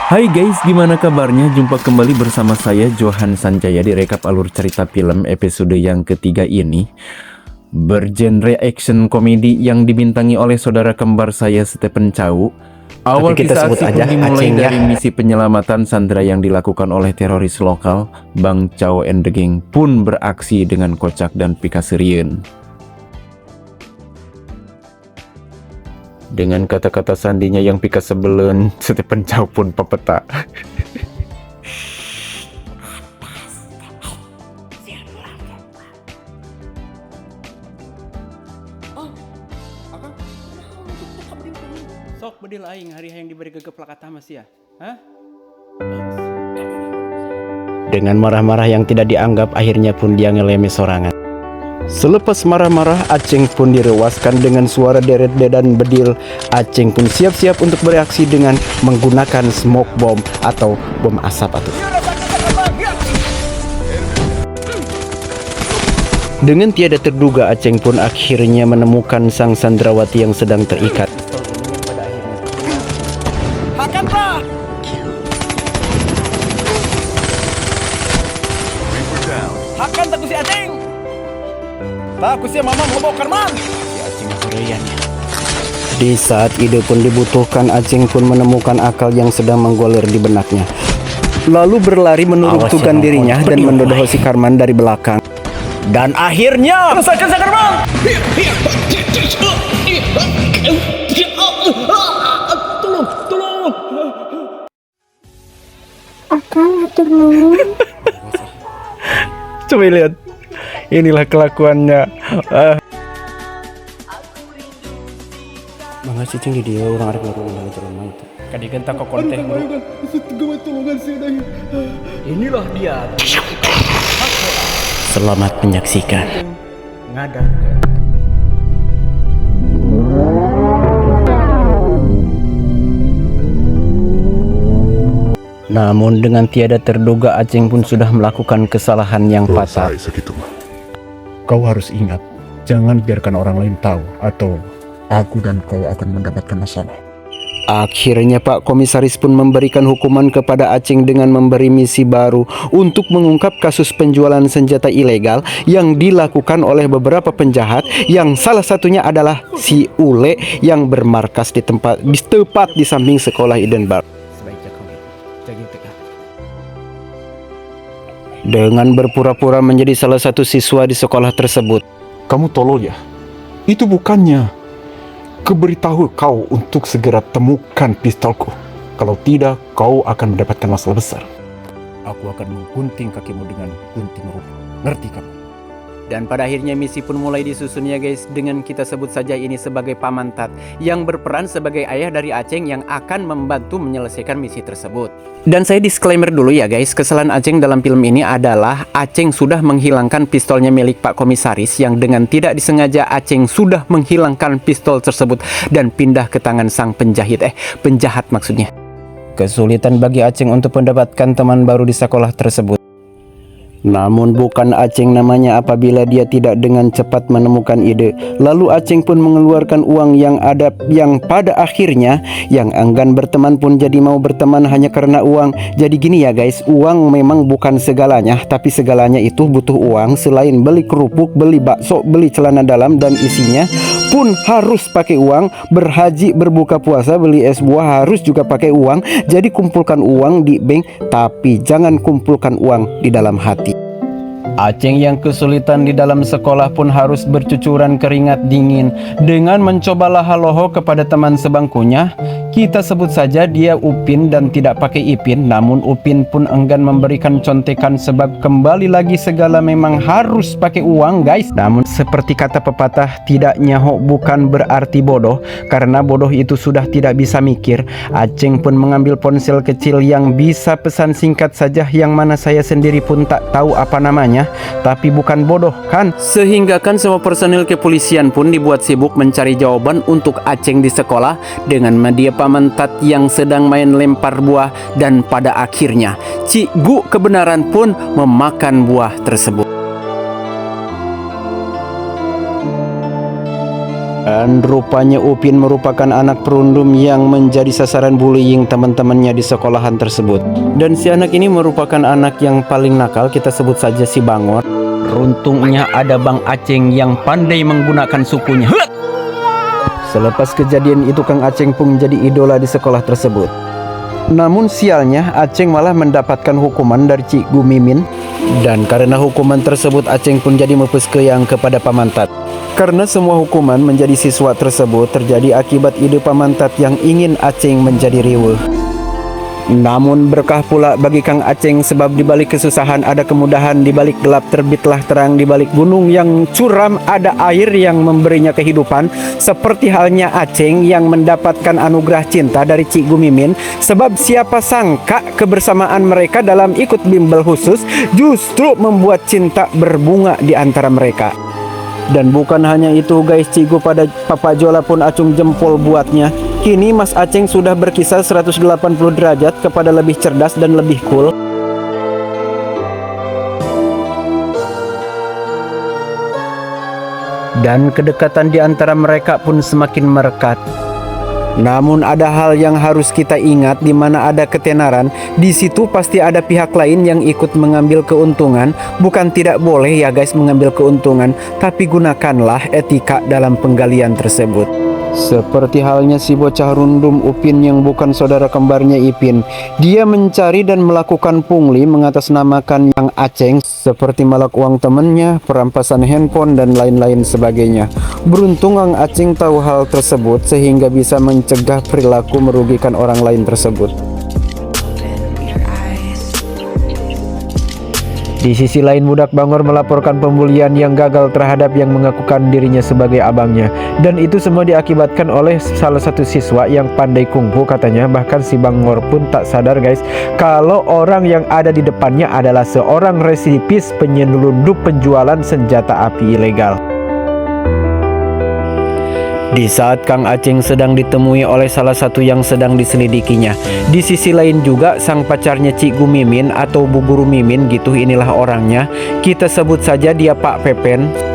Hai guys, gimana kabarnya? Jumpa kembali bersama saya Johan Sanjaya di rekap alur cerita film episode yang ketiga ini. Bergenre action komedi yang dibintangi oleh saudara kembar saya Stephen Chow. Awal kita kisah sebut aksi aja pun dimulai Aceng ya. dari misi penyelamatan Sandra yang dilakukan oleh teroris lokal. Bang Chow and the Gang pun beraksi dengan kocak dan pikasirien. Dengan kata-kata sandinya yang pika sebelen, Stephen Chow pun pepeta. Sok bedil aing hari yang diberi gegeplak atama sia. Hah? Dengan marah-marah yang tidak dianggap, akhirnya pun dia ngeleme sorangan. Selepas marah-marah, Aceng pun direwaskan dengan suara deret dedan bedil. Aceng pun siap-siap untuk bereaksi dengan menggunakan smoke bomb atau bom asap atau. Dengan tiada terduga, Aceng pun akhirnya menemukan sang Sandrawati yang sedang terikat. Hakan tak si Aceng. Tak si mama mau karman. Si Aceng Koreanya. Di saat ide pun dibutuhkan, Aceng pun menemukan akal yang sedang menggoler di benaknya. Lalu berlari menurunkan dirinya dan mendodol si Karman dari belakang. Dan akhirnya Selesaikan si Karman. Tolong. Akang hatur nuhun. coba lihat. Inilah kelakuannya. Mangga cicing di dia orang arep ngurung dari rumah itu. Kadigan tak konten bro. Inilah dia. Selamat menyaksikan. Ngadak. Namun dengan tiada terduga, Aceng pun sudah melakukan kesalahan yang fatal. Selesai segitu mah. Kau harus ingat, jangan biarkan orang lain tahu atau aku dan kau akan mendapatkan masalah. Akhirnya Pak Komisaris pun memberikan hukuman kepada Aceng dengan memberi misi baru untuk mengungkap kasus penjualan senjata ilegal yang dilakukan oleh beberapa penjahat, yang salah satunya adalah si Ule yang bermarkas tepat di samping sekolah Edenbar. Dengan berpura-pura menjadi salah satu siswa di sekolah tersebut. Kamu tolol ya? Itu bukannya keberitahu kau untuk segera temukan pistolku. Kalau tidak, kau akan mendapatkan masalah besar. Aku akan menggunting kakimu dengan gunting rupa. Ngerti kamu? Dan pada akhirnya misi pun mulai disusun ya guys, dengan kita sebut saja ini sebagai Paman Tat yang berperan sebagai ayah dari Aceng yang akan membantu menyelesaikan misi tersebut. Dan saya disclaimer dulu ya guys, kesalahan Aceng dalam film ini adalah Aceng sudah menghilangkan pistolnya milik Pak Komisaris, yang dengan tidak disengaja Aceng sudah menghilangkan pistol tersebut dan pindah ke tangan sang penjahat maksudnya. Kesulitan bagi Aceng untuk mendapatkan teman baru di sekolah tersebut. Namun bukan Aceng namanya apabila dia tidak dengan cepat menemukan ide. Lalu Aceng pun mengeluarkan uang yang pada akhirnya yang enggan berteman pun jadi mau berteman hanya karena uang. Jadi gini ya guys, uang memang bukan segalanya, tapi segalanya itu butuh uang. Selain beli kerupuk, beli bakso, beli celana dalam dan isinya pun harus pakai uang. Berhaji, berbuka puasa, beli es buah harus juga pakai uang. Jadi kumpulkan uang di bank, tapi jangan kumpulkan uang di dalam hati. Aceng yang kesulitan di dalam sekolah pun harus bercucuran keringat dingin dengan mencoba lahaloho kepada teman sebangkunya. Kita sebut saja dia Upin dan tidak pakai Ipin. Namun Upin pun enggan memberikan contekan sebab kembali lagi segala memang harus pakai uang guys. Namun seperti kata pepatah, tidak nyaho bukan berarti bodoh. Karena bodoh itu sudah tidak bisa mikir, Aceng pun mengambil ponsel kecil yang bisa pesan singkat saja, yang mana saya sendiri pun tak tahu apa namanya. Tapi bukan bodoh kan? Sehingga kan semua personil kepolisian pun dibuat sibuk mencari jawaban untuk Aceng di sekolah dengan media Paman Tat yang sedang main lempar buah. Dan pada akhirnya Cikgu kebenaran pun memakan buah tersebut. Dan rupanya Upin merupakan anak perundum yang menjadi sasaran bullying teman-temannya di sekolahan tersebut. Dan si anak ini merupakan anak yang paling nakal, kita sebut saja si Bangor. Beruntungnya ada Bang Aceng yang pandai menggunakan sukunya. Selepas kejadian itu Kang Aceng pun jadi idola di sekolah tersebut. Namun sialnya Aceng malah mendapatkan hukuman dari Cikgu Mimin. Dan karena hukuman tersebut Aceng pun jadi mepes keyang kepada Pamantat. Karena semua hukuman menjadi siswa tersebut terjadi akibat ide Pamantat yang ingin Aceng menjadi riweuh. Namun berkah pula bagi Kang Aceng sebab di balik kesusahan ada kemudahan, di balik gelap terbitlah terang, di balik gunung yang curam ada air yang memberinya kehidupan. Seperti halnya Aceng yang mendapatkan anugerah cinta dari Cikgu Mimin, sebab siapa sangka kebersamaan mereka dalam ikut bimbel khusus justru membuat cinta berbunga di antara mereka. Dan bukan hanya itu guys, Cigu pada Papa Jola pun acung jempol buatnya. Kini Mas Aceng sudah berkisar 180 derajat kepada lebih cerdas dan lebih cool. Dan kedekatan di antara mereka pun semakin merekat. Namun ada hal yang harus kita ingat, di mana ada ketenaran, di situ pasti ada pihak lain yang ikut mengambil keuntungan. Bukan tidak boleh ya guys mengambil keuntungan, tapi gunakanlah etika dalam penggalian tersebut. Seperti halnya si bocah rundum Upin yang bukan saudara kembarnya Ipin. Dia mencari dan melakukan pungli mengatasnamakan Yang Aceng, seperti malak uang temannya, perampasan handphone, dan lain-lain sebagainya. Beruntung Yang Aceng tahu hal tersebut sehingga bisa mencegah perilaku merugikan orang lain tersebut. Di sisi lain, budak Bangor melaporkan pembulian yang gagal terhadap yang mengakukan dirinya sebagai abangnya. Dan itu semua diakibatkan oleh salah satu siswa yang pandai kungfu katanya. Bahkan si Bangor pun tak sadar guys, kalau orang yang ada di depannya adalah seorang residipis penyelundup penjualan senjata api ilegal. Di saat Kang Aceng sedang ditemui oleh salah satu yang sedang diselidikinya, di sisi lain juga sang pacarnya Cikgu Mimin atau Bu Guru Mimin gitu, inilah orangnya. Kita sebut saja dia Pak Pepen.